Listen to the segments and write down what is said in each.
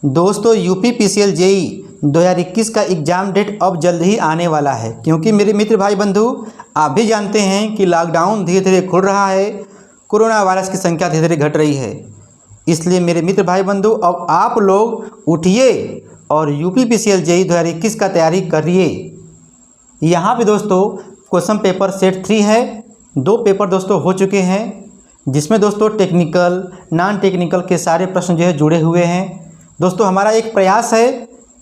दोस्तों UP PCL JEE 2021 का exam date अब जल्द ही आने वाला है, क्योंकि मेरे मित्र भाई बंधु आप भी जानते हैं कि लॉकडाउन धीरे धीरे खुल रहा है, कोरोना वायरस की संख्या धीरे धीरे घट रही है। इसलिए मेरे मित्र भाई बंधु अब आप लोग उठिए और यूपी पीसीएल जेई 2021 का तैयारी करिए। यहाँ पे दोस्तों क्वेश्चन पेपर सेट 3 है। 2 पेपर दोस्तों हो चुके हैं, जिसमें दोस्तों टेक्निकल नॉन टेक्निकल के सारे प्रश्न जो है जुड़े हुए हैं। दोस्तों हमारा एक प्रयास है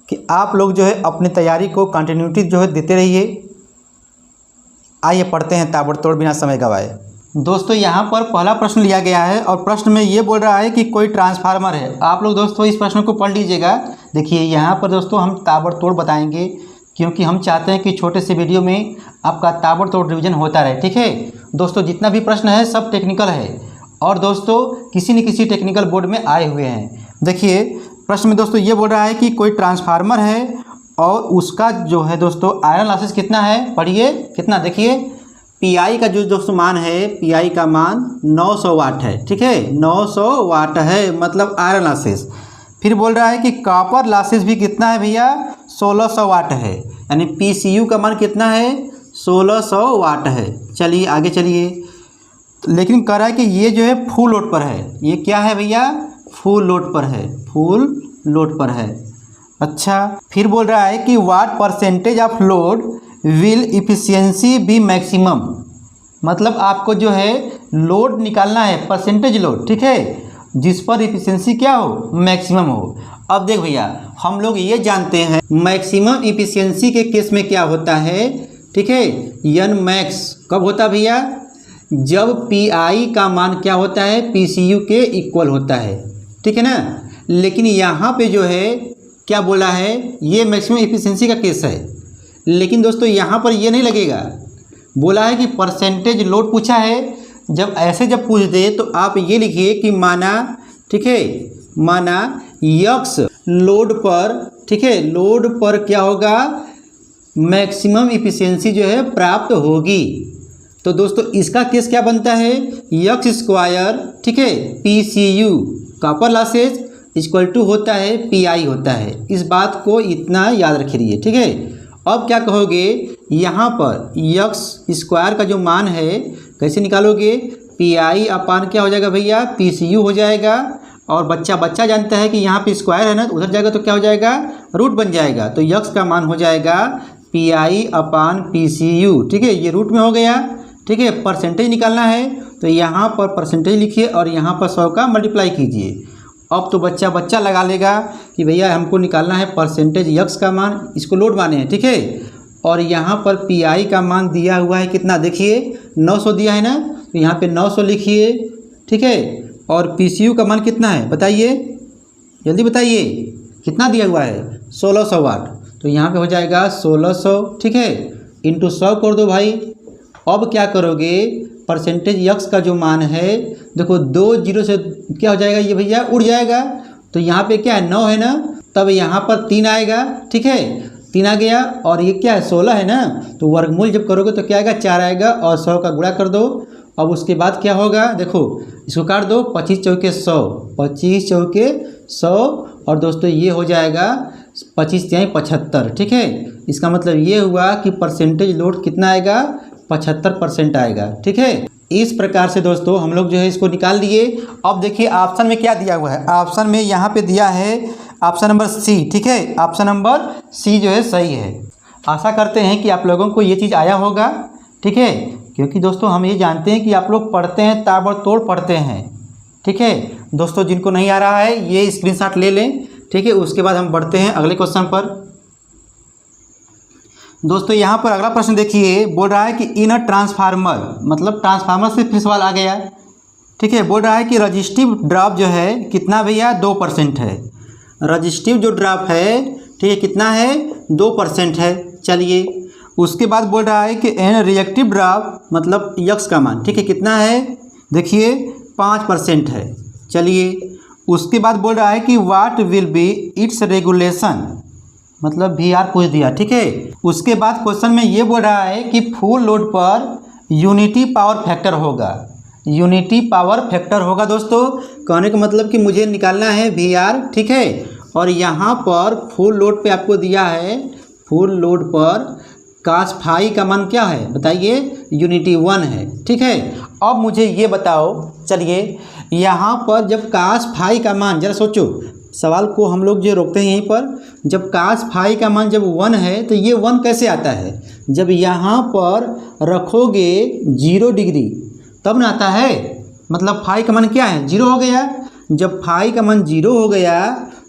कि आप लोग जो है अपनी तैयारी को कंटिन्यूटी जो है देते रहिए। आइए पढ़ते हैं ताबड़तोड़ बिना समय गवाए। दोस्तों यहाँ पर पहला प्रश्न लिया गया है और प्रश्न में ये बोल रहा है कि कोई ट्रांसफार्मर है। आप लोग दोस्तों इस प्रश्न को पढ़ लीजिएगा। देखिए यहाँ पर दोस्तों हम ताबड़तोड़ बताएंगे, क्योंकि हम चाहते हैं कि छोटे से वीडियो में आपका ताबड़तोड़ रिवीजन होता रहे। ठीक है दोस्तों, जितना भी प्रश्न है सब टेक्निकल है और दोस्तों किसी न किसी टेक्निकल बोर्ड में आए हुए हैं। देखिए प्रश्न में दोस्तों ये बोल रहा है कि कोई ट्रांसफार्मर है और उसका जो है दोस्तों आयरन लॉसेस कितना है। पढ़िए कितना, देखिए पीआई का जो दोस्तों मान है, पीआई का मान 900 वाट है। ठीक है 900 वाट है, मतलब आयरन लॉसेस। फिर बोल रहा है कि कॉपर लॉसेस भी कितना है भैया, 1600 वाट है, यानी पीसीयू का मान कितना है, 1600 वाट है। चलिए आगे चलिए। लेकिन कह रहा है कि ये जो है फुल लोड पर है। ये क्या है भैया, फुल लोड पर है, फुल लोड पर है। अच्छा, फिर बोल रहा है कि what percentage of load will efficiency be maximum, मतलब आपको जो है लोड निकालना है, परसेंटेज लोड। ठीक है, जिस पर इफिशियंसी क्या हो, मैक्सिमम हो। अब देख भैया, हम लोग ये जानते हैं मैक्सिमम इफिशियंसी के केस में क्या होता है। ठीक है, एन मैक्स कब होता है भैया, जब पीआई का मान क्या होता है, पीसीयू के इक्वल होता है। ठीक है ना। लेकिन यहाँ पे जो है क्या बोला है, ये मैक्सिमम इफिशियंसी का केस है। लेकिन दोस्तों यहाँ पर ये नहीं लगेगा, बोला है कि परसेंटेज लोड पूछा है। जब ऐसे जब पूछ दे तो आप ये लिखिए कि माना, ठीक है, माना यक्स लोड पर, ठीक है, लोड पर क्या होगा, मैक्सिमम इफिशियंसी जो है प्राप्त होगी। तो दोस्तों इसका केस क्या बनता है, यक्स स्क्वायर, ठीक है, PCU copper losses equal to होता है पीआई होता है। इस बात को इतना याद रखिए। ठीक है, अब क्या कहोगे, यहाँ पर यक्स स्क्वायर का जो मान है कैसे निकालोगे, पीआई अपान क्या हो जाएगा भैया, पीसीयू हो जाएगा। और बच्चा जानता है कि यहाँ पे स्क्वायर है ना, तो उधर जाएगा तो क्या हो जाएगा, रूट बन जाएगा। तो यक्स का मान हो जाएगा पीआई अपान पीसीयू। ठीक है, ये रूट में हो गया। ठीक है, परसेंटेज निकालना है तो यहाँ पर परसेंटेज लिखिए और यहाँ पर 100 का मल्टीप्लाई कीजिए। अब तो बच्चा लगा लेगा कि भैया हमको निकालना है परसेंटेज यक्स का मान, इसको लोड माने हैं। ठीक है, और यहाँ पर पीआई का मान दिया हुआ है कितना, देखिए 900 दिया है ना, तो यहाँ पे 900 लिखिए। ठीक है, और पीसीयू का मान कितना है बताइए, जल्दी बताइए कितना दिया हुआ है, 1600 वाट। तो यहाँ पे हो जाएगा 1600। ठीक है, इंटू 100 कर दो भाई। अब क्या करोगे, परसेंटेज यक्स का जो मान है, देखो 2 जीरो से क्या हो जाएगा ये भैया, उड़ जाएगा। तो यहाँ पे क्या है, 9 है ना, तब यहाँ पर 3 आएगा। ठीक है, 3 आ गया, और ये क्या है 16 है ना, तो वर्गमूल जब करोगे तो क्या आएगा, 4 आएगा, और 100 का गुणा कर दो। अब उसके बाद क्या होगा, देखो इसको काट दो, 25 चौके 100, 25 चौके 100, और दोस्तों ये हो जाएगा 25 तिहाई 75। ठीक है, इसका मतलब ये हुआ कि परसेंटेज लोड कितना आएगा, 75% आएगा। ठीक है, इस प्रकार से दोस्तों हम लोग जो है इसको निकाल लिए। अब देखिए ऑप्शन में क्या दिया हुआ है, ऑप्शन में यहाँ पे दिया है ऑप्शन नंबर सी। ठीक है, ऑप्शन नंबर सी जो है सही है। आशा करते हैं कि आप लोगों को ये चीज़ आया होगा। ठीक है, क्योंकि दोस्तों हम ये जानते हैं कि आप लोग पढ़ते हैं, ताबड़तोड़ पढ़ते हैं। ठीक है दोस्तों, जिनको नहीं आ रहा है ये स्क्रीनशॉट ले लें। ठीक है, उसके बाद हम बढ़ते हैं अगले क्वेश्चन पर। दोस्तों यहाँ पर अगला प्रश्न देखिए, बोल रहा है कि इन अ ट्रांसफार्मर, मतलब ट्रांसफार्मर से फिर सवाल आ गया। ठीक है, बोल रहा है कि रजिस्टिव ड्रॉप जो है कितना भैया, 2% है। रजिस्टिव जो ड्रॉप है, ठीक है, कितना है, 2% है। चलिए उसके बाद बोल रहा है कि एन रिएक्टिव ड्रॉप, मतलब यक्स का मान, ठीक है, कितना है, देखिए 5% है। चलिए उसके बाद बोल रहा है कि what will be it's regulation, मतलब वी आर पूछ दिया। ठीक है, उसके बाद क्वेश्चन में ये बोल रहा है कि फुल लोड पर यूनिटी पावर फैक्टर होगा। यूनिटी पावर फैक्टर होगा दोस्तों, कहने का मतलब कि मुझे निकालना है वी आर। ठीक है, और यहाँ पर फुल लोड पे आपको दिया है, फुल लोड पर cos फाई का मान क्या है बताइए, यूनिटी 1 है। ठीक है, अब मुझे ये बताओ, चलिए यहाँ पर जब cos फाई का मान, जरा सोचो सवाल को हम लोग जो रोकते हैं यहीं पर, जब cos फाई का मान जब 1 है तो ये 1 कैसे आता है, जब यहाँ पर रखोगे 0 डिग्री तब ना आता है, मतलब फाई का मान क्या है 0 हो गया। जब फाई का मान 0 हो गया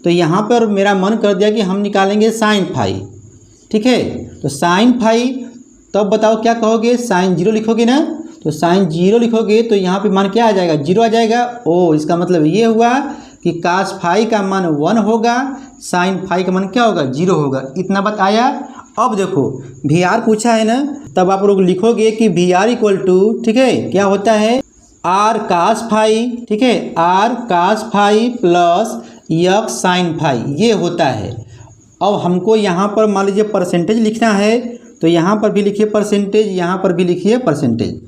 तो यहाँ पर मेरा मन कर दिया कि हम निकालेंगे साइन फाई। ठीक है, तो साइन फाई, तब बताओ क्या कहोगे, साइन 0 लिखोगे ना, तो साइन 0 लिखोगे तो यहाँ पे मान क्या आ जाएगा, 0 आ जाएगा। ओ, इसका मतलब ये हुआ कि cos फाई का मान 1 होगा, साइन फाई का मान क्या होगा, 0 होगा। इतना बात आया। अब देखो वी आर पूछा है ना, तब आप लोग लिखोगे कि वी आर इक्वल टू, ठीक है, क्या होता है, आर cos फाई, ठीक है, R cos phi plus x sine phi, ये होता है। अब हमको यहाँ पर मान लीजिए परसेंटेज लिखना है, तो यहाँ पर भी लिखिए परसेंटेज, यहाँ पर भी लिखिए परसेंटेज।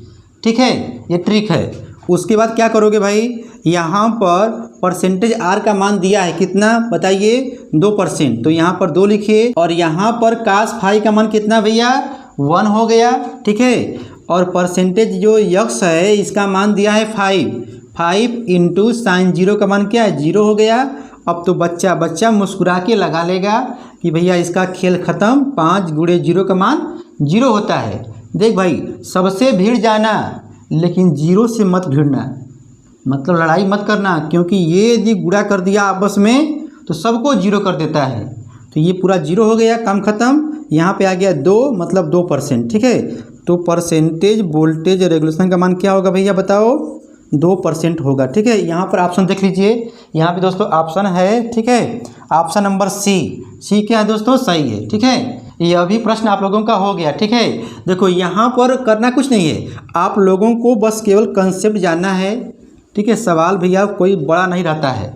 ठीक है, ये ट्रिक है। उसके बाद क्या करोगे भाई, यहाँ पर परसेंटेज आर का मान दिया है कितना बताइए, 2%, तो यहाँ पर 2 लिखिए। और यहाँ पर cos फाई का मान कितना भैया, 1 हो गया। ठीक है, और परसेंटेज जो यक्स है इसका मान दिया है 5 इंटू साइन 0 का मान क्या है, 0 हो गया। अब तो बच्चा मुस्कुरा के लगा लेगा कि भैया इसका खेल ख़त्म, 5 गुणे 0 का मान 0 होता है। देख भाई, सबसे भिड़ जाना लेकिन 0 से मत भिड़ना, मतलब लड़ाई मत करना, क्योंकि ये यदि गुणा कर दिया आपस में तो सबको 0 कर देता है। तो ये पूरा 0 हो गया, काम ख़त्म। यहाँ पे आ गया 2, मतलब 2%। ठीक है, तो परसेंटेज वोल्टेज रेगुलेशन का मान क्या होगा भैया बताओ, 2% होगा। ठीक है, यहाँ पर ऑप्शन देख लीजिए, यहाँ पे दोस्तों ऑप्शन है। ठीक है, ऑप्शन नंबर सी क्या है दोस्तों, सही है। ठीक है, यह भी प्रश्न आप लोगों का हो गया। ठीक है, देखो यहाँ पर करना कुछ नहीं है, आप लोगों को बस केवल कंसेप्ट जानना है। ठीक है, सवाल भैया कोई बड़ा नहीं रहता है,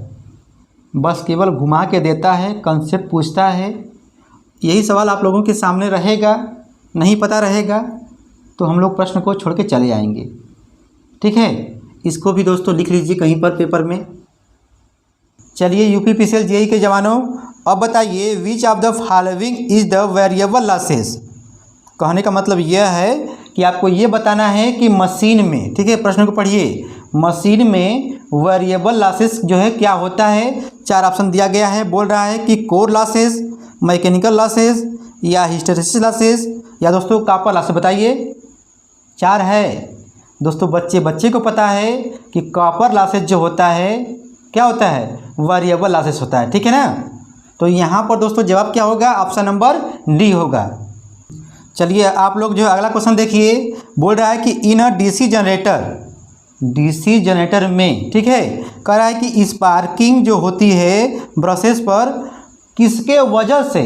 बस केवल घुमा के देता है, कंसेप्ट पूछता है। यही सवाल आप लोगों के सामने रहेगा, नहीं पता रहेगा तो हम लोग प्रश्न को छोड़ के चले आएंगे। ठीक है, इसको भी दोस्तों लिख लीजिए कहीं पर पेपर में। चलिए यूपीपीसीएल जेईई के जवानों, अब बताइए which of the following is the variable losses. कहने का मतलब यह है कि आपको ये बताना है कि मशीन में, ठीक है, प्रश्न को पढ़िए, मशीन में वेरिएबल लॉसेस जो है क्या होता है। 4 ऑप्शन दिया गया है, बोल रहा है कि कोर लॉसेस, मैकेनिकल लॉसेस, या हिस्टैरिसीस लॉसेस, या दोस्तों कॉपर लॉसेस। बताइए, 4 है दोस्तों। बच्चे को पता है कि कॉपर लॉसेस जो होता है क्या होता है, वेरिएबल लॉसेस होता है। ठीक है ना, तो यहाँ पर दोस्तों जवाब क्या होगा, ऑप्शन नंबर डी होगा। चलिए आप लोग जो अगला क्वेश्चन देखिए, बोल रहा है कि इन अ डीसी जनरेटर में, ठीक है, कह रहा है कि स्पार्किंग जो होती है ब्रशेस पर किसके वजह से,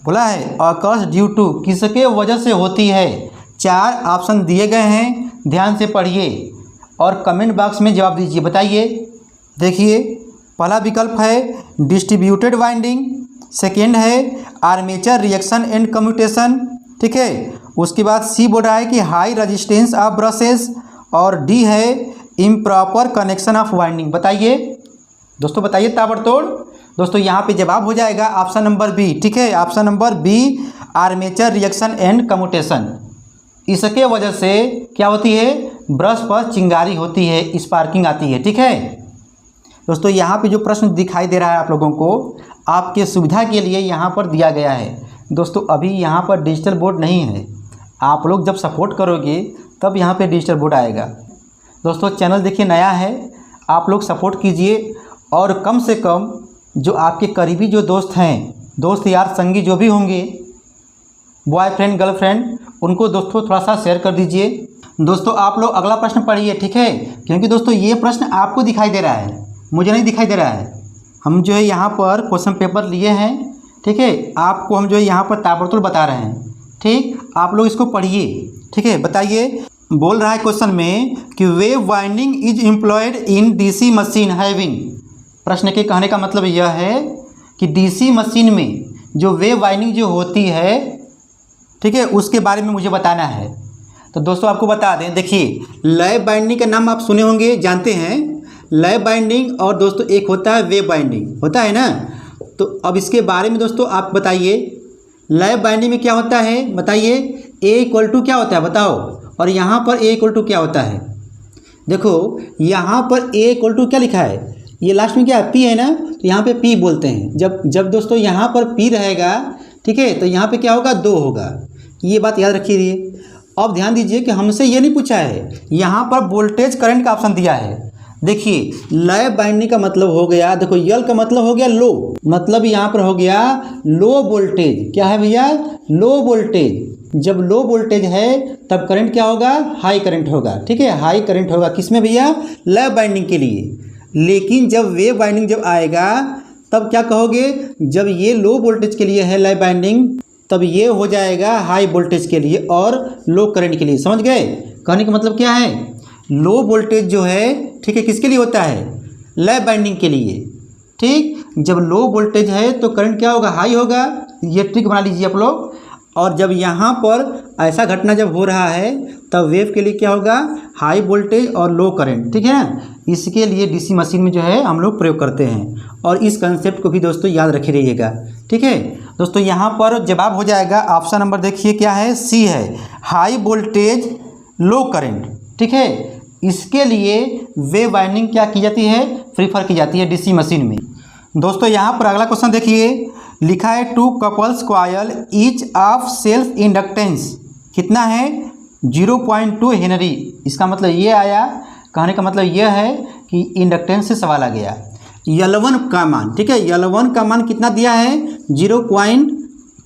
बोला है अकर्स ड्यू टू, किसके वजह से होती है। 4 ऑप्शन दिए गए हैं, ध्यान से पढ़िए और कमेंट बॉक्स में जवाब दीजिए। बताइए, देखिए पहला विकल्प है डिस्ट्रीब्यूटेड वाइंडिंग, सेकेंड है आर्मेचर रिएक्शन एंड कम्यूटेशन। ठीक है, उसके बाद सी बोल रहा है कि हाई रेजिस्टेंस ऑफ ब्रशेस, और डी है इम्प्रॉपर कनेक्शन ऑफ वाइंडिंग। बताइए दोस्तों, बताइए ताबड़तोड़। दोस्तों यहाँ पे जवाब हो जाएगा ऑप्शन नंबर बी। ठीक है, option number B, armature reaction and commutation. इसके वजह से क्या होती है, ब्रश पर चिंगारी होती है, स्पार्किंग आती है। ठीक है दोस्तों, यहाँ पे जो प्रश्न दिखाई दे रहा है आप लोगों को, आपके सुविधा के लिए यहाँ पर दिया गया है। दोस्तों अभी यहाँ पर डिजिटल बोर्ड नहीं है, आप लोग जब सपोर्ट करोगे तब यहाँ पे डिजिटल बोर्ड आएगा। दोस्तों चैनल देखिए नया है, आप लोग सपोर्ट कीजिए, और कम से कम जो आपके करीबी जो दोस्त हैं, दोस्त यार संगी जो भी होंगे, बॉयफ्रेंड गर्लफ्रेंड, उनको दोस्तों थोड़ा सा शेयर कर दीजिए। दोस्तों आप लोग अगला प्रश्न पढ़िए। ठीक है, क्योंकि दोस्तों ये प्रश्न आपको दिखाई दे रहा है, मुझे नहीं दिखाई दे रहा है। हम जो है यहाँ पर क्वेश्चन पेपर लिए हैं, ठीक है, आपको हम जो है यहाँ पर ताबड़तोड़ बता रहे हैं। ठीक, आप लोग इसको पढ़िए। ठीक है, बताइए, बोल रहा है क्वेश्चन में कि wave winding is employed in DC machine having. प्रश्न के कहने का मतलब यह है कि डीसी मशीन में जो वेव वाइंडिंग जो होती है, ठीक है, उसके बारे में मुझे बताना है। तो दोस्तों आपको बता दें, देखिए लैब बाइंडिंग का नाम आप सुने होंगे, जानते हैं लैब बाइंडिंग, और दोस्तों एक होता है वेव बाइंडिंग, होता है ना। तो अब इसके बारे में दोस्तों आप बताइए, लैब बाइंडिंग में क्या होता है बताइए। ए इक्वल टू क्या होता है बताओ, और यहाँ पर ए इक्वल टू क्या होता है। देखो यहाँ पर ए इक्वल टू क्या लिखा है, ये लास्ट में क्या है, पी है ना, तो यहाँ पे पी बोलते हैं। जब दोस्तों यहाँ पर पी रहेगा, ठीक है, तो यहाँ पे क्या होगा, 2 होगा। ये बात याद रखिए। अब ध्यान दीजिए कि हमसे ये नहीं पूछा है, यहाँ पर वोल्टेज करंट का ऑप्शन दिया है। देखिए लैब बाइंडिंग का मतलब हो गया, देखो यल का मतलब हो गया लो, मतलब यहाँ पर हो गया लो वोल्टेज। क्या है भैया, लो वोल्टेज। जब लो वोल्टेज है तब करंट क्या होगा, हाई करंट होगा। ठीक है, हाई करंट होगा किसमें भैया, लैब बाइंडिंग के लिए। लेकिन जब वेव बाइंडिंग जब आएगा तब क्या कहोगे, जब ये लो वोल्टेज के लिए है लैब बाइंडिंग, तब ये हो जाएगा हाई वोल्टेज के लिए और लो करंट के लिए। समझ गए, कहने का मतलब क्या है, लो वोल्टेज जो है, ठीक है, किसके लिए होता है, लैब बाइंडिंग के लिए। ठीक, जब लो वोल्टेज है तो करंट क्या होगा, हाई होगा। ये ट्रिक बना लीजिए आप लोग। और जब यहाँ पर ऐसा घटना जब हो रहा है तब वेव के लिए क्या होगा, हाई वोल्टेज और लो करंट। ठीक है ना, इसके लिए डीसी मशीन में जो है हम लोग प्रयोग करते हैं, और इस कंसेप्ट को भी दोस्तों याद रखे रहिएगा। ठीक है दोस्तों, यहाँ पर जवाब हो जाएगा ऑप्शन नंबर, देखिए क्या है, सी है, हाई वोल्टेज लो करंट। ठीक है, इसके लिए वेव बाइंडिंग क्या की जाती है, प्रीफर की जाती है डीसी मशीन में। दोस्तों यहाँ पर अगला क्वेश्चन देखिए, लिखा है 2 couples coil each of self inductance कितना है, 0.2 हेनरी। इसका मतलब ये आया, कहने का मतलब यह है कि इंडक्टेंस से सवाल आ गया। L1 का मान, ठीक है, L1 का मान कितना दिया है, 0.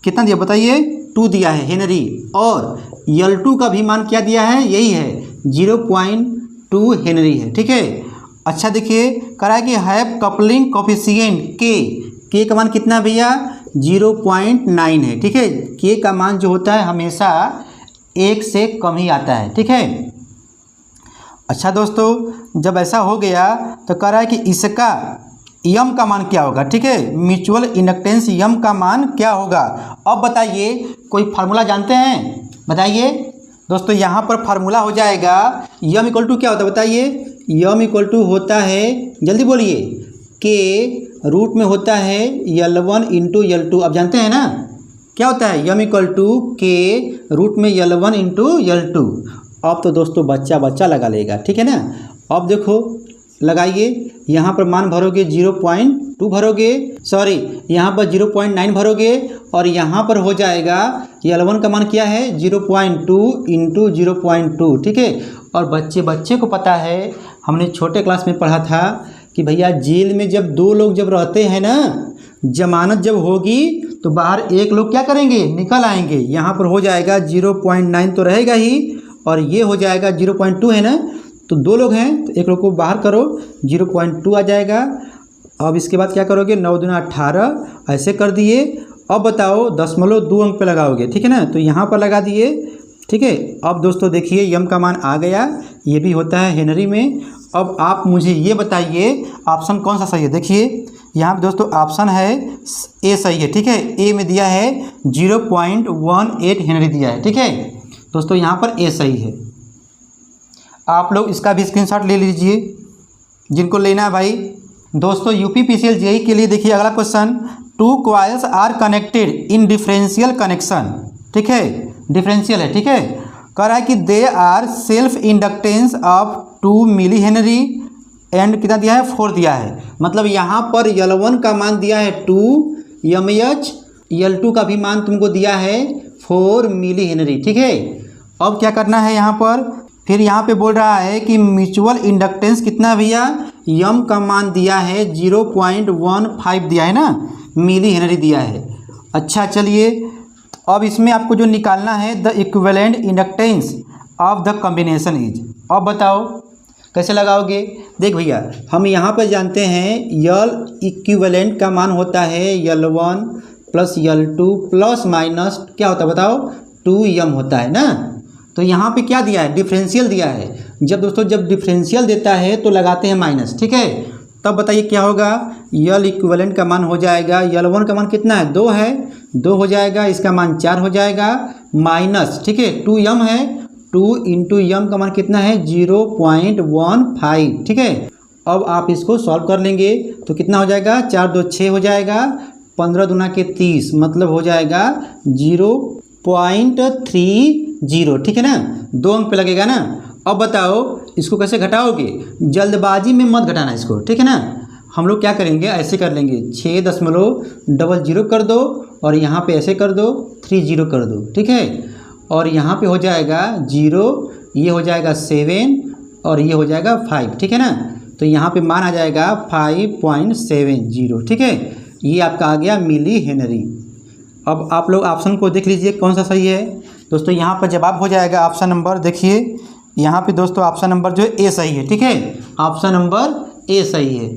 कितना दिया बताइए, 2 दिया है हेनरी। और L2 का भी मान क्या दिया है, यही है 0.2 हेनरी है। ठीक है, अच्छा देखिए, करा कि हैव कपलिंग कोफिशिएंट के का मान कितना भैया, 0.9 है। ठीक है, के का मान जो होता है हमेशा 1 से कम ही आता है। ठीक है, अच्छा दोस्तों, जब ऐसा हो गया तो कह रहा है कि इसका यम का मान क्या होगा। ठीक है, म्यूचुअल इंडक्टेंस यम का मान क्या होगा। अब बताइए, कोई फार्मूला जानते हैं, बताइए दोस्तों। यहाँ पर फार्मूला हो जाएगा, यम इक्वल टू क्या होता है बताइए, यम इक्वल टू होता है, जल्दी बोलिए, के रूट में होता है L1 इंटू L2। अब जानते हैं ना क्या होता है, यम इक्वल टू के रूट में L1 इंटू L2। अब तो दोस्तों बच्चा लगा लेगा। ठीक है ना, अब देखो लगाइए, यहाँ पर मान भरोगे 0.2 भरोगे, सॉरी यहाँ पर 0.9 भरोगे, और यहाँ पर हो जाएगा L1 का मान क्या है, 0.2 इंटू 0.2। ठीक है, और बच्चे को पता है, हमने छोटे क्लास में पढ़ा था कि भैया जेल में जब 2 लोग जब रहते हैं ना, जमानत जब होगी तो बाहर एक लोग क्या करेंगे, निकल आएंगे। यहाँ पर हो जाएगा 0.9 तो रहेगा ही, और ये हो जाएगा 0.2 है ना, तो 2 लोग हैं तो एक लोग को बाहर करो, 0.2 आ जाएगा। अब इसके बाद क्या करोगे, 9 दूना 18 ऐसे कर दिए। अब बताओ 0.2 अंक पे लगाओगे। ठीक है ना, तो यहाँ पर लगा दिए। ठीक है, अब दोस्तों देखिए यम का मान आ गया, ये भी होता है हेनरी में। अब आप मुझे ये बताइए ऑप्शन कौन सा सही है। देखिए यहाँ पे दोस्तों ऑप्शन है ए सही है। ठीक है, ए में दिया है 0.18 हेनरी दिया है। ठीक है दोस्तों, यहाँ पर ए सही है। आप लोग इसका भी स्क्रीनशॉट ले लीजिए जिनको लेना है भाई। दोस्तों यूपीपीसीएल जेईई के लिए देखिए अगला question, 2 coils are connected in differential connection. ठीक है, डिफरेंशियल है। ठीक है, कह रहा है कि they are self inductance of 2 milli henry and कितना दिया है, 4 दिया है। मतलब यहाँ पर L1 का मान दिया है 2 mH, L2 का भी मान तुमको दिया है 4 मिली हेनरी। ठीक है, अब क्या करना है यहाँ पर, फिर यहाँ पे बोल रहा है कि म्यूचुअल इंडक्टेंस कितना भैया, यम का मान दिया है 0.15 दिया है ना, मिली हेनरी दिया है। अच्छा चलिए, अब इसमें आपको जो निकालना है, the equivalent inductance of the combination is. अब बताओ कैसे लगाओगे। देख भैया, हम यहाँ पर जानते हैं यल इक्विवेलेंट का मान होता है L1 plus L2 plus minus क्या होता है बताओ, 2m होता है ना। तो यहाँ पे क्या दिया है, डिफरेंशियल दिया है। जब दोस्तों जब डिफरेंशियल देता है तो लगाते हैं माइनस। ठीक है, तब बताइए क्या होगा, यल इक्विवेलेंट का मान हो जाएगा, L1 का मान कितना है, 2 है, 2 हो जाएगा, इसका मान 4 हो जाएगा, माइनस, ठीक है, 2m है, 2 इंटू यम का मान कितना है, 0.15। ठीक है, अब आप इसको सॉल्व कर लेंगे तो कितना हो जाएगा, 4 2 6 हो जाएगा, 15 दूना के 30 मतलब हो जाएगा 0.30, ठीक है ना, 2 अंक पे लगेगा ना। अब बताओ इसको कैसे घटाओगे, जल्दबाजी में मत घटाना इसको, ठीक है ना। हम लोग क्या करेंगे, ऐसे कर लेंगे 6.00 कर दो और यहाँ पे ऐसे कर दो 30 कर दो, ठीक है। और यहाँ पे हो जाएगा 0, ये हो जाएगा 7 और ये हो जाएगा 5, ठीक है ना। तो यहाँ पे मान आ जाएगा 5.70, ठीक है। ये आपका आ गया मिली हेनरी। अब आप लोग ऑप्शन को देख लीजिए कौन सा सही है। दोस्तों यहाँ पर जवाब हो जाएगा ऑप्शन नंबर, देखिए यहाँ पे दोस्तों ऑप्शन नंबर जो है ए सही है, ठीक है। ऑप्शन नंबर ए सही है।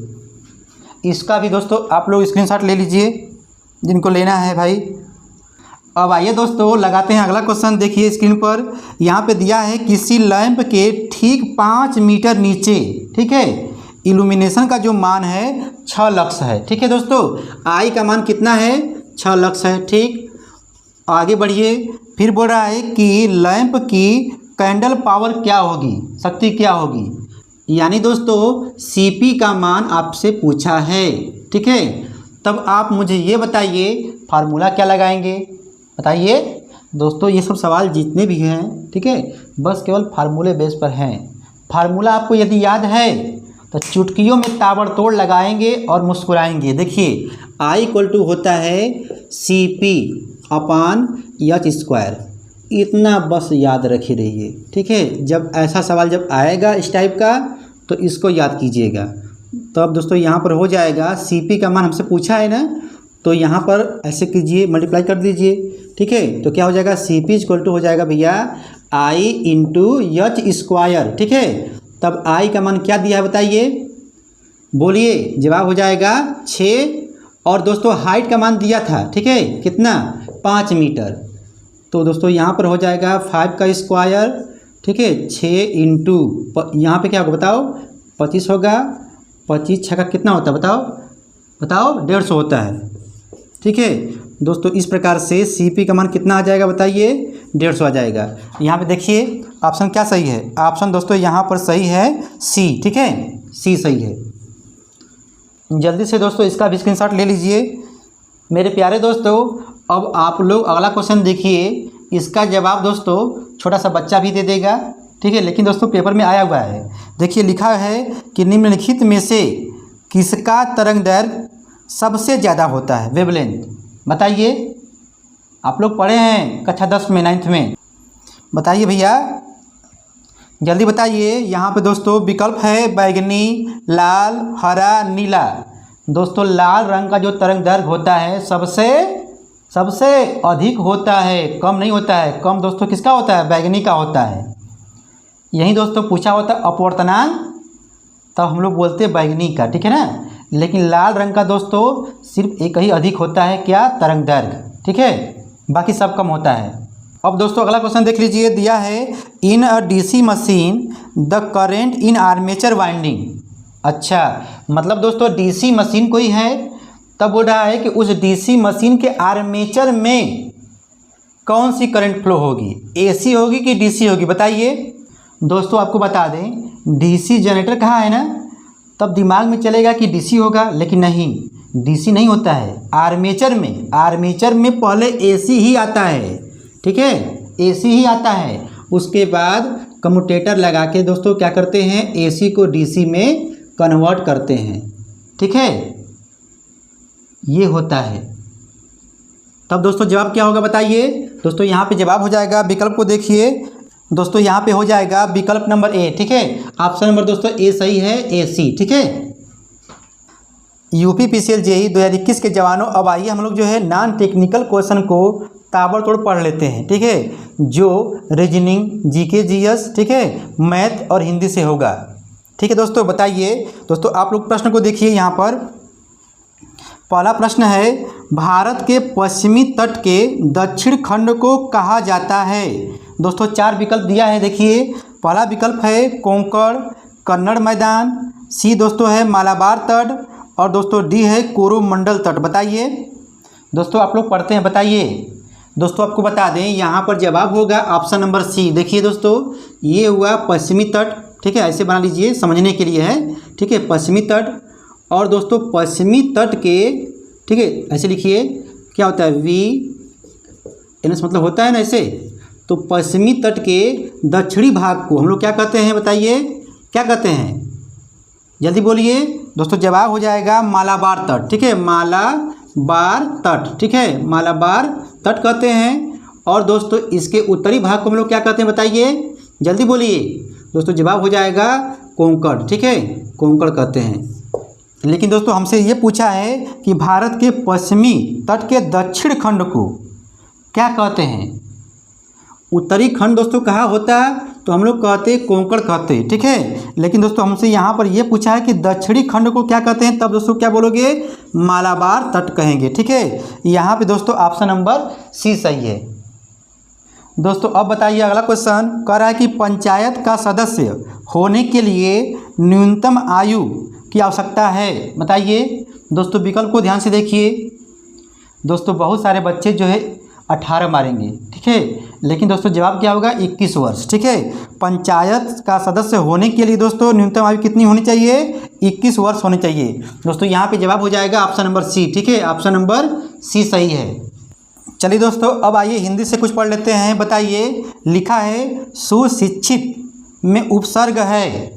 इसका भी दोस्तों आप लोग स्क्रीनशॉट ले लीजिए जिनको लेना है भाई। अब आइए दोस्तों लगाते हैं अगला क्वेश्चन। देखिए स्क्रीन पर यहाँ पे दिया है किसी लैंप के ठीक 5 मीटर नीचे, ठीक है, इल्यूमिनेशन का जो मान है 6 लक्स है, ठीक है दोस्तों। आई का मान कितना है, 6 लक्स है, ठीक। आगे बढ़िए, फिर बोल रहा है कि लैंप की कैंडल पावर क्या होगी, शक्ति क्या होगी, यानी दोस्तों सीपी का मान आपसे पूछा है, ठीक है। तब आप मुझे ये बताइए फार्मूला क्या लगाएंगे, बताइए दोस्तों। ये सब सवाल जितने भी हैं, ठीक है, बस केवल फार्मूले बेस पर हैं। फार्मूला आपको यदि याद है तो चुटकियों में ताबड़तोड़ लगाएंगे और मुस्कुराएंगे। देखिए आई इक्वल टू होता है CP अपान H², इतना बस याद रखे रहिए, ठीक है। जब ऐसा सवाल जब आएगा इस टाइप का तो इसको याद कीजिएगा। तो अब दोस्तों यहाँ पर हो जाएगा CP का मान हमसे पूछा है ना, तो यहाँ पर ऐसे कीजिए, मल्टीप्लाई कर दीजिए, ठीक है। तो क्या हो जाएगा, CP इक्वल टू हो जाएगा भैया I इंटू H², ठीक है। तब I का मान क्या दिया है बताइए, बोलिए। जवाब हो जाएगा 6 और दोस्तों हाइट का मान दिया था, ठीक है, कितना, 5 मीटर। तो दोस्तों यहाँ पर हो जाएगा 5 का स्क्वायर, ठीक है, 6 इंटू यहाँ पर क्या होगा बताओ, 25 होगा। 25 6 का कितना होता है बताओ, बताओ 150 होता है, ठीक है दोस्तों। इस प्रकार से CP का मान कितना आ जाएगा बताइए, 150 आ जाएगा। यहाँ पे देखिए ऑप्शन क्या सही है, ऑप्शन दोस्तों यहाँ पर सही है C, ठीक है, C सही है। जल्दी से दोस्तों इसका भी स्क्रीनशॉट ले लीजिए मेरे प्यारे दोस्तों। अब आप लोग अगला क्वेश्चन देखिए, इसका जवाब दोस्तों छोटा सा बच्चा भी दे देगा, ठीक है, लेकिन दोस्तों पेपर में आया हुआ है। देखिए लिखा है कि निम्नलिखित में से किसका तरंग दैर्घ्य सबसे ज़्यादा होता है, वेवलेंथ, बताइए। आप लोग पढ़े हैं कक्षा 10 में, 9th में, बताइए भैया जल्दी बताइए। यहाँ पे दोस्तों विकल्प है बैगनी, लाल, हरा, नीला। दोस्तों लाल रंग का जो तरंग दैर्घ्य होता है सबसे अधिक होता है, कम नहीं होता है। कम दोस्तों किसका होता है, बैगनी का होता है। यही दोस्तों पूछा होता है अपवर्तनांक, तब हम लोग बोलते हैं बैगनी का, ठीक है ना। लेकिन लाल रंग का दोस्तों सिर्फ एक ही अधिक होता है, क्या, तरंग दैर्घ्य, ठीक है, बाकी सब कम होता है। अब दोस्तों अगला क्वेश्चन देख लीजिए, दिया है इन अ DC machine the current in armature winding. अच्छा, मतलब दोस्तों DC मशीन कोई है, तब बोल रहा है कि उस DC मशीन के आर्मेचर में कौन सी करंट फ्लो होगी, AC होगी कि DC होगी, बताइए। दोस्तों आपको बता दें DC जनरेटर कहाँ है ना, तब दिमाग में चलेगा कि DC होगा, लेकिन नहीं, DC नहीं होता है। आर्मेचर में पहले AC ही आता है, ठीक है, AC ही आता है। उसके बाद कम्यूटेटर लगा के दोस्तों क्या करते हैं, AC को DC में कन्वर्ट करते हैं, ठीक है, ये होता है। तब दोस्तों जवाब क्या होगा बताइए। दोस्तों यहाँ पे जवाब हो जाएगा, विकल्प को देखिए दोस्तों, यहाँ पे हो जाएगा विकल्प नंबर A, ठीक है। ऑप्शन नंबर दोस्तों A सही है, AC, ठीक है। UPPCL JEE 2021 के जवानों, अब आइए हम लोग जो है नॉन टेक्निकल क्वेश्चन को ताबड़तोड़ पढ़ लेते हैं, ठीक है, जो रीजनिंग, GK GS, ठीक है, मैथ और हिंदी से होगा, ठीक है दोस्तों। बताइए दोस्तों, आप लोग प्रश्न को देखिए। यहाँ पर पहला प्रश्न है, भारत के पश्चिमी तट के दक्षिण खंड को कहा जाता है। दोस्तों 4 विकल्प दिया है, देखिए। पहला विकल्प है कोंकण, कन्नड़ मैदान, C दोस्तों है मालाबार तट और दोस्तों D है कोरोमंडल तट, बताइए। दोस्तों आप लोग पढ़ते हैं, बताइए। दोस्तों आपको बता दें यहाँ पर जवाब होगा ऑप्शन नंबर C। देखिए दोस्तों ये हुआ पश्चिमी तट, ठीक है, ऐसे बना लीजिए, समझने के लिए है, ठीक है, पश्चिमी तट। और दोस्तों पश्चिमी तट के ठीक है, ऐसे लिखिए। क्या होता है वी एनएस मतलब होता है ना ऐसे। तो पश्चिमी तट के दक्षिणी भाग को हम लोग क्या कहते हैं बताइए, क्या कहते हैं, जल्दी बोलिए दोस्तों। जवाब हो जाएगा मालाबार तट। ठीक है, मालाबार तट। ठीक है, मालाबार तट कहते हैं। और दोस्तों इसके उत्तरी भाग को हम लोग क्या कहते हैं बताइए, जल्दी बोलिए दोस्तों। जवाब हो जाएगा कोंकण। ठीक है, कोंकण कहते हैं। लेकिन दोस्तों हमसे ये पूछा है कि भारत के पश्चिमी तट के दक्षिण खंड को क्या कहते हैं। उत्तरी खंड दोस्तों कहाँ होता है, तो हम लोग कहते हैं कोंकण कहते हैं। ठीक है, लेकिन दोस्तों हमसे यहाँ पर ये पूछा है कि दक्षिणी खंड को क्या कहते हैं, तब दोस्तों क्या बोलोगे, मालाबार तट कहेंगे। ठीक है, यहाँ पे दोस्तों ऑप्शन नंबर सी सही है। दोस्तों अब बताइए अगला क्वेश्चन कह रहा है कि पंचायत का सदस्य होने के लिए न्यूनतम आयु की आवश्यकता है, बताइए दोस्तों। विकल्प को ध्यान से देखिए दोस्तों। बहुत सारे बच्चे जो है 18 मारेंगे, ठीक है, लेकिन दोस्तों जवाब क्या होगा 21 वर्ष। ठीक है, पंचायत का सदस्य होने के लिए दोस्तों न्यूनतम आयु कितनी होनी चाहिए, 21 वर्ष होनी चाहिए दोस्तों। यहाँ पे जवाब हो जाएगा ऑप्शन नंबर सी। ठीक है, ऑप्शन नंबर सी सही है। चलिए दोस्तों अब आइए हिंदी से कुछ पढ़ लेते हैं। बताइए, लिखा है सुशिक्षित में उपसर्ग है,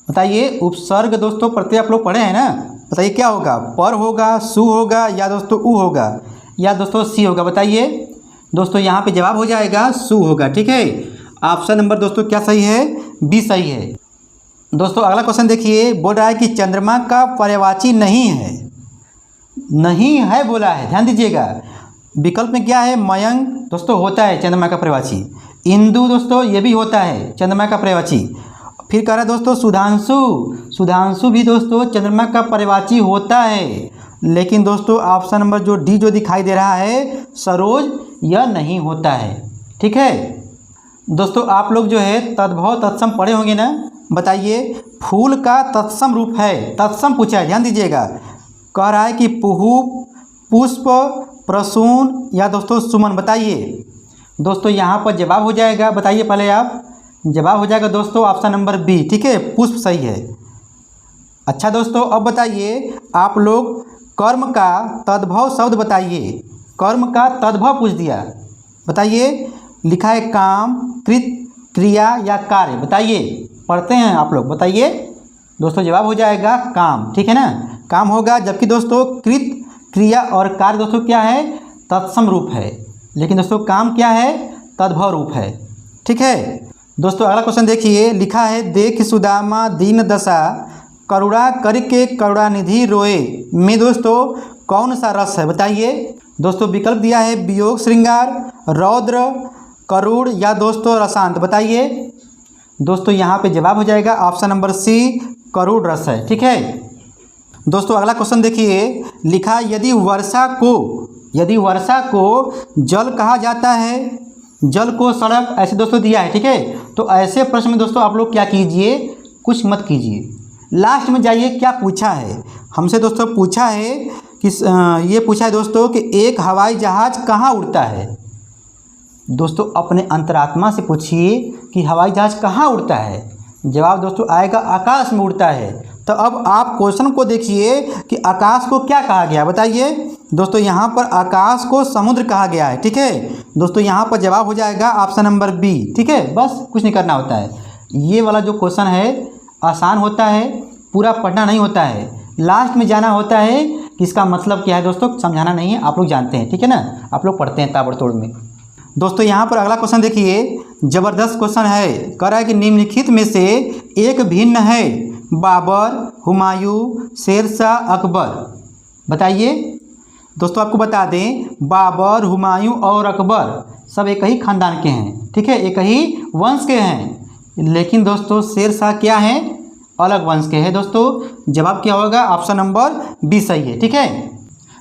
बताइए उपसर्ग दोस्तों प्रत्यय आप लोग पढ़े हैं ना, बताइए क्या होगा, पर होगा, सु होगा, या दोस्तों उ होगा, या दोस्तों सी होगा, बताइए दोस्तों। यहाँ पे जवाब हो जाएगा सु होगा। ठीक है, ऑप्शन नंबर दोस्तों क्या सही है, बी सही है। दोस्तों अगला क्वेश्चन देखिए, बोल रहा है कि चंद्रमा का पर्यायवाची नहीं है, नहीं है बोला है, ध्यान दीजिएगा। विकल्प में क्या है, मयंक दोस्तों होता है चंद्रमा का पर्यायवाची, इंदु दोस्तों ये भी होता है चंद्रमा का पर्यायवाची। फिर कह रहा है दोस्तों सुधांशु, सुधांशु भी दोस्तों चंद्रमा का पर्यायवाची होता है। लेकिन दोस्तों ऑप्शन नंबर जो डी जो दिखाई दे रहा है सरोज, यह नहीं होता है। ठीक है दोस्तों, आप लोग जो है तद्भव तत्सम पढ़े होंगे ना, बताइए फूल का तत्सम रूप है, तत्सम पूछा है, ध्यान दीजिएगा। कह रहा है कि पुहु, पुष्प, प्रसून, या दोस्तों सुमन, बताइए दोस्तों। यहाँ पर जवाब हो जाएगा, बताइए पहले आप, जवाब हो जाएगा दोस्तों ऑप्शन नंबर बी। ठीक है, पुष्प सही है। अच्छा दोस्तों अब बताइए आप लोग कर्म का तद्भव शब्द बताइए, कर्म का तद्भव पूछ दिया, बताइए। लिखा है काम, कृत, क्रिया या कार्य, बताइए पढ़ते हैं आप लोग, बताइए दोस्तों। जवाब हो जाएगा काम। ठीक है ना, काम होगा। जबकि दोस्तों कृत, क्रिया और कार्य दोस्तों क्या है, तत्सम रूप है, लेकिन दोस्तों काम क्या है, तद्भव रूप है। ठीक है दोस्तों अगला क्वेश्चन देखिए, लिखा है देख सुदामा दीन दशा करुणा करके करुणानिधि रोए में दोस्तों कौन सा रस है, बताइए दोस्तों। विकल्प दिया है वियोग श्रृंगार, रौद्र, करुण, या दोस्तों रसांत, बताइए दोस्तों। यहाँ पे जवाब हो जाएगा ऑप्शन नंबर सी, करुण रस है। ठीक है दोस्तों अगला क्वेश्चन देखिए, लिखा यदि वर्षा को जल कहा जाता है, जल को सड़क, ऐसे दोस्तों दिया है। ठीक है, तो ऐसे प्रश्न में दोस्तों आप लोग क्या कीजिए, कुछ मत कीजिए, लास्ट में जाइए। क्या पूछा है हमसे दोस्तों, पूछा है कि ये पूछा है दोस्तों कि एक हवाई जहाज़ कहाँ उड़ता है। दोस्तों अपने अंतरात्मा से पूछिए कि हवाई जहाज़ कहाँ उड़ता है, जवाब दोस्तों आएगा आकाश में उड़ता है। तो अब आप क्वेश्चन को देखिए कि आकाश को क्या कहा गया, बताइए दोस्तों। यहाँ पर आकाश को समुद्र कहा गया है। ठीक है दोस्तों, यहाँ पर जवाब हो जाएगा ऑप्शन नंबर बी। ठीक है, बस कुछ नहीं करना होता है। ये वाला जो क्वेश्चन है आसान होता है, पूरा पढ़ना नहीं होता है, लास्ट में जाना होता है कि इसका मतलब क्या है दोस्तों, समझाना नहीं है, आप लोग जानते हैं। ठीक है ना, आप लोग पढ़ते हैं ताबड़तोड़ में। दोस्तों यहाँ पर अगला क्वेश्चन देखिए, ज़बरदस्त क्वेश्चन है। कह रहा है कि निम्नलिखित में से एक भिन्न है, बाबर, हुमायूं, शेरशाह, अकबर, बताइए दोस्तों। आपको बता दें बाबर, हुमायूं और अकबर सब एक ही खानदान के हैं। ठीक है, एक ही वंश के हैं, लेकिन दोस्तों शेरशाह क्या हैं, अलग वंश के हैं दोस्तों। जवाब क्या होगा, ऑप्शन नंबर बी सही है। ठीक है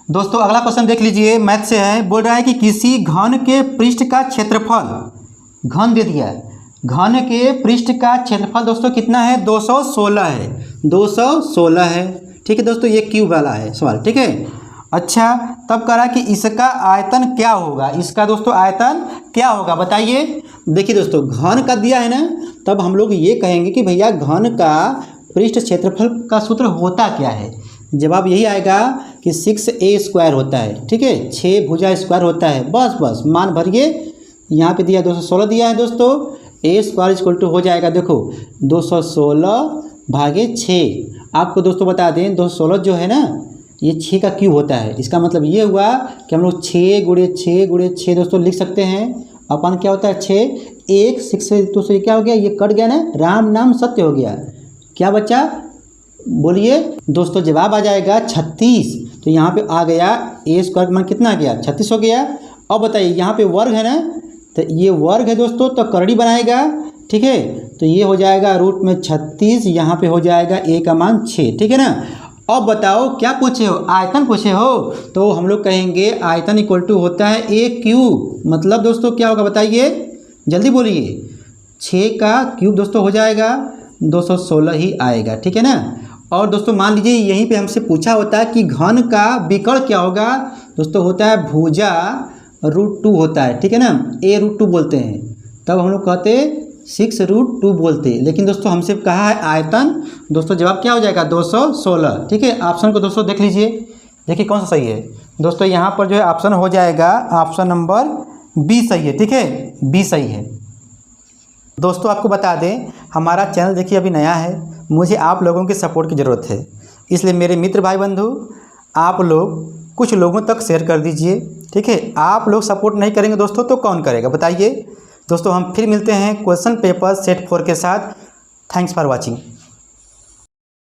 दोस्तों अगला क्वेश्चन देख लीजिए, मैथ से है। बोल रहा है कि किसी घन के पृष्ठ का क्षेत्रफल, घन दे दिया, घन के पृष्ठ का क्षेत्रफल दोस्तों कितना है, 216 है, 216 है। ठीक है दोस्तों, ये क्यूब वाला है सवाल। ठीक है, अच्छा तब कह रहा कि इसका आयतन क्या होगा, इसका दोस्तों आयतन क्या होगा, बताइए। देखिए दोस्तों घन का दिया है ना, तब हम लोग ये कहेंगे कि भैया घन का पृष्ठ क्षेत्रफल का सूत्र होता क्या है। जवाब यही आएगा कि कि 6a² होता है, ठीक है, 6 भुजा स्क्वायर होता है। बस मान भरिए, यहाँ पे दिया 216 दिया है दोस्तों, a² हो जाएगा देखो 216 भागे 6। आपको दोस्तों बता दें 216 जो है ना ये 6 का क्यूब होता है। इसका मतलब ये हुआ कि हम लोग 6 गुणे 6 दोस्तों लिख सकते हैं। अपन क्या होता है 6 1 6 से दोस्तों ये क्या हो गया, ये कट गया ना, राम नाम सत्य हो गया। क्या बच्चा बोलिए दोस्तों, जवाब आ जाएगा 36। तो यहाँ पे आ गया a² का मान कितना आ गया 36 हो गया। अब बताइए यहाँ पे वर्ग है ना, तो ये वर्ग है दोस्तों, तो करड़ी बनाएगा, ठीक है, तो ये हो जाएगा रूट में 36, यहाँ पे हो जाएगा a का मान 6, ठीक है ना। अब बताओ क्या पूछे हो, आयतन पूछे हो, तो हम लोग कहेंगे आयतन इक्वल टू होता है a³। मतलब दोस्तों क्या होगा बताइए, जल्दी बोलिए, 6 का क्यूब दोस्तों हो जाएगा 216 ही आएगा, ठीक है ना। और दोस्तों मान लीजिए यहीं पे हमसे पूछा होता है कि घन का विकर्ण क्या होगा, दोस्तों होता है भुजा √2 होता है, ठीक है ना, a√2 बोलते हैं, तब हम लोग कहते 6√2 बोलते। लेकिन दोस्तों हमसे कहा है आयतन, दोस्तों जवाब क्या हो जाएगा 216, ठीक है। ऑप्शन को दोस्तों देख लीजिए, देखिए कौन सा सही है दोस्तों, यहाँ पर जो है ऑप्शन हो जाएगा ऑप्शन नंबर बी सही है, ठीक है, बी सही है। दोस्तों आपको बता दें हमारा चैनल देखिए अभी नया है, मुझे आप लोगों की सपोर्ट की ज़रूरत है, इसलिए मेरे मित्र भाई बंधु आप लोग कुछ लोगों तक शेयर कर दीजिए, ठीक है। आप लोग सपोर्ट नहीं करेंगे दोस्तों तो कौन करेगा बताइए। दोस्तों हम फिर मिलते हैं क्वेश्चन पेपर सेट 4 के साथ। Thanks for watching.